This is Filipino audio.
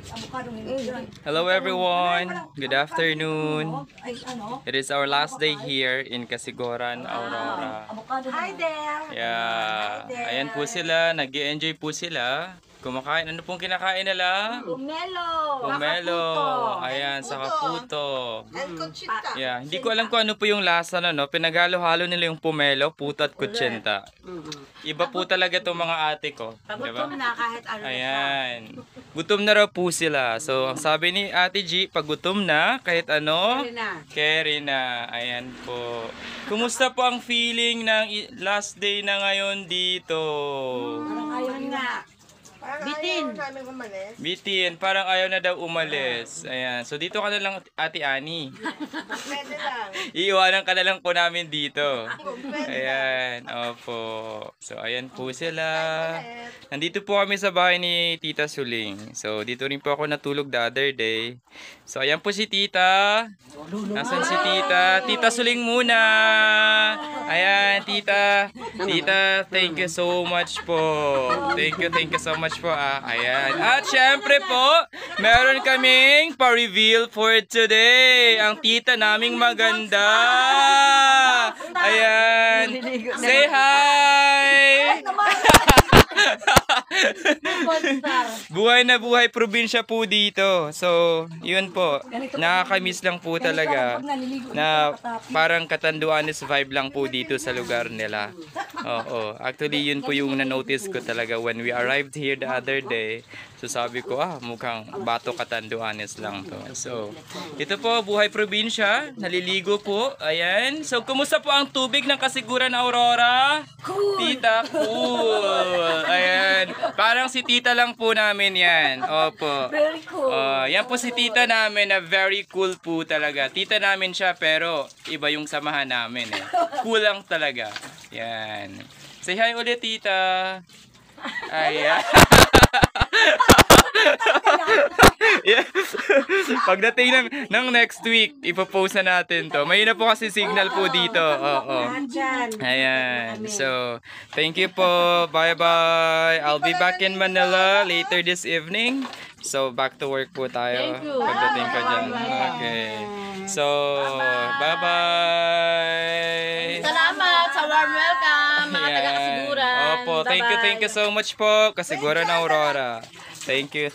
Hello everyone, good afternoon. It is our last day here in Casiguran, Aurora. Hi there! Yeah, ayan po sila, nag-enjoy po sila. Kumakain, ano pong kinakain nila? Pomelo! Pomelo. Ayan, sa kaputo. And kutsita. Yeah, hindi ko alam kung ano po yung lasa na, no? Pinaghalo-halo nila yung pomelo, puto at kutsinta. Iba po talaga itong mga ate ko. Pagutom na kahit ano Ayan. Gutom na raw po sila. So, ang sabi ni Ate G, pag gutom na, kahit ano, carry na. Ayan po. Kumusta po ang feeling ng last day na ngayon dito? Ayun nga. Bitin. Bitin, parang ayaw na daw umalis. Ayan. So, dito ka na lang, Ate Ani. Pwede lang. Iiwanan ka na lang po namin dito. Ayan. Opo. So, ayan po sila. Nandito po kami sa bahay ni Tita Suling. So, dito rin po ako natulog the other day. So, ayan po si Tita. Nasaan si Tita? Tita Suling muna. Ayan, Tita. Tita, thank you so much po. Thank you so much po. Ayan. At syempre po, meron kaming pa-reveal for today. Ang tita naming maganda. Ayan. Say hi! Buhay na buhay probinsya po dito. So, yun po. Nakakamiss lang po talaga na parang Catanduanes vibe lang po dito sa lugar nila. Oo. Actually, yun po yung na-notice ko talaga when we arrived here the other day. So, sabi ko, mukhang Bato Catanduanes lang to. So, ito po, buhay probinsya. Naliligo po. Ayan. So, kumusta po ang tubig ng Casiguran, Aurora? Cool! Tita, cool! Ayan. Parang si tita lang po namin yan. Opo. Very cool. Yan po si tita namin na very cool po talaga. Tita namin siya pero iba yung samahan namin eh. Cool lang talaga. Yan. Say hi ulit, tita. Ayan. Yeah. Pagdating ng next week, ipopost na natin to. May na po kasi signal po dito. Oo. Ayan. So, thank you po. Bye-bye. I'll be back in Manila later this evening. So, back to work po tayo. Pagdating ko dyan. Okay. So, bye-bye. Salamat sa warm welcome, mga taga-Kasiguran. Opo, thank you so much po. Kasiguran, Aurora. Thank you.